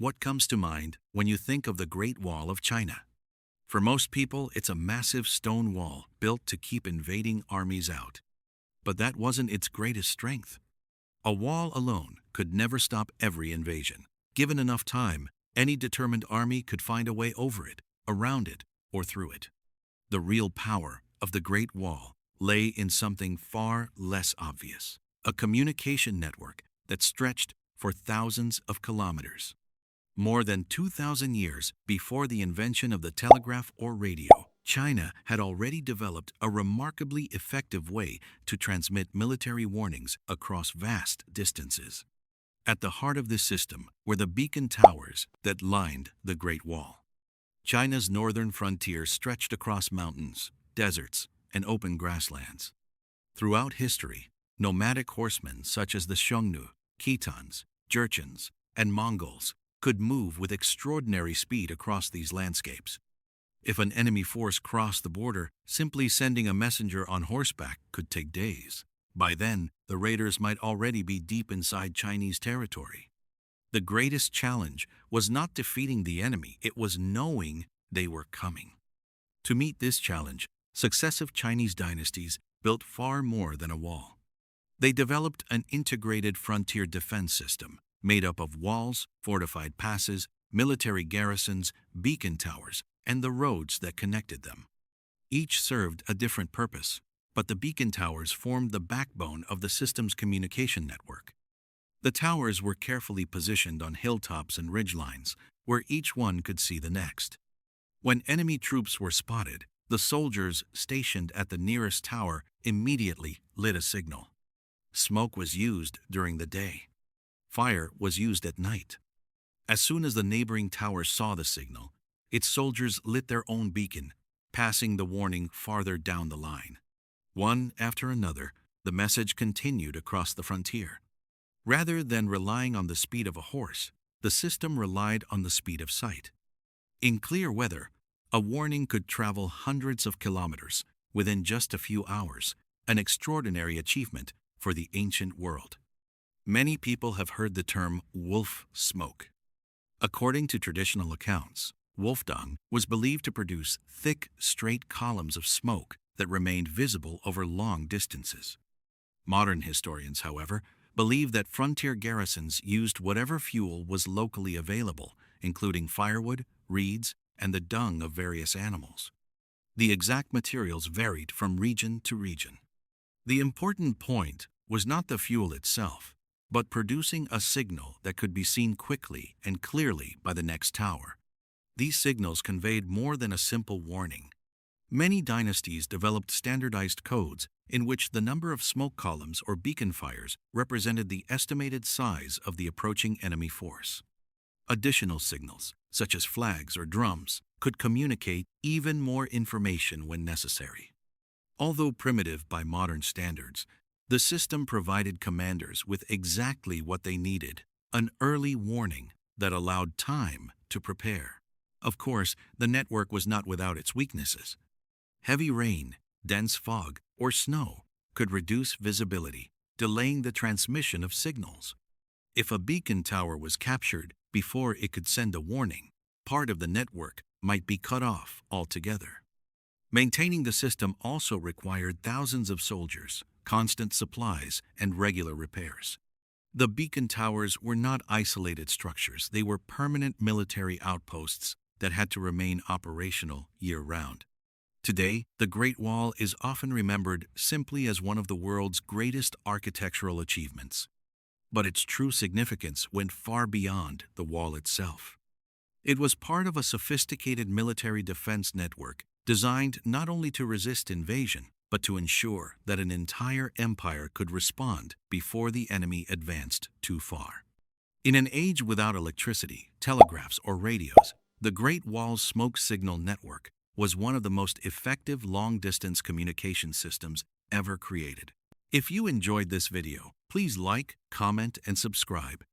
What comes to mind when you think of the Great Wall of China? For most people, it's a massive stone wall built to keep invading armies out. But that wasn't its greatest strength. A wall alone could never stop every invasion. Given enough time, any determined army could find a way over it, around it, or through it. The real power of the Great Wall lay in something far less obvious: a communication network that stretched for thousands of kilometers. More than 2,000 years before the invention of the telegraph or radio, China had already developed a remarkably effective way to transmit military warnings across vast distances. At the heart of this system were the beacon towers that lined the Great Wall. China's northern frontier stretched across mountains, deserts, and open grasslands. Throughout history, nomadic horsemen such as the Xiongnu, Khitans, Jurchens, and Mongols could move with extraordinary speed across these landscapes. If an enemy force crossed the border, simply sending a messenger on horseback could take days. By then, the raiders might already be deep inside Chinese territory. The greatest challenge was not defeating the enemy, it was knowing they were coming. To meet this challenge, successive Chinese dynasties built far more than a wall. They developed an integrated frontier defense system made up of walls, fortified passes, military garrisons, beacon towers, and the roads that connected them. Each served a different purpose, but the beacon towers formed the backbone of the system's communication network. The towers were carefully positioned on hilltops and ridgelines, where each one could see the next. When enemy troops were spotted, the soldiers stationed at the nearest tower immediately lit a signal. Smoke was used during the day. Fire was used at night. As soon as the neighboring tower saw the signal, its soldiers lit their own beacon, passing the warning farther down the line. One after another, the message continued across the frontier. Rather than relying on the speed of a horse, the system relied on the speed of sight. In clear weather, a warning could travel hundreds of kilometers within just a few hours, an extraordinary achievement for the ancient world. Many people have heard the term wolf smoke. According to traditional accounts, wolf dung was believed to produce thick, straight columns of smoke that remained visible over long distances. Modern historians, however, believe that frontier garrisons used whatever fuel was locally available, including firewood, reeds, and the dung of various animals. The exact materials varied from region to region. The important point was not the fuel itself, but producing a signal that could be seen quickly and clearly by the next tower. These signals conveyed more than a simple warning. Many dynasties developed standardized codes in which the number of smoke columns or beacon fires represented the estimated size of the approaching enemy force. Additional signals, such as flags or drums, could communicate even more information when necessary. Although primitive by modern standards, the system provided commanders with exactly what they needed: an early warning that allowed time to prepare. Of course, the network was not without its weaknesses. Heavy rain, dense fog, or snow could reduce visibility, delaying the transmission of signals. If a beacon tower was captured before it could send a warning, part of the network might be cut off altogether. Maintaining the system also required thousands of soldiers, constant supplies, and regular repairs. The beacon towers were not isolated structures, they were permanent military outposts that had to remain operational year-round. Today, the Great Wall is often remembered simply as one of the world's greatest architectural achievements. But its true significance went far beyond the wall itself. It was part of a sophisticated military defense network designed not only to resist invasion, but to ensure that an entire empire could respond before the enemy advanced too far. In an age without electricity, telegraphs, or radios, the Great Wall's smoke signal network was one of the most effective long-distance communication systems ever created. If you enjoyed this video, please like, comment, and subscribe,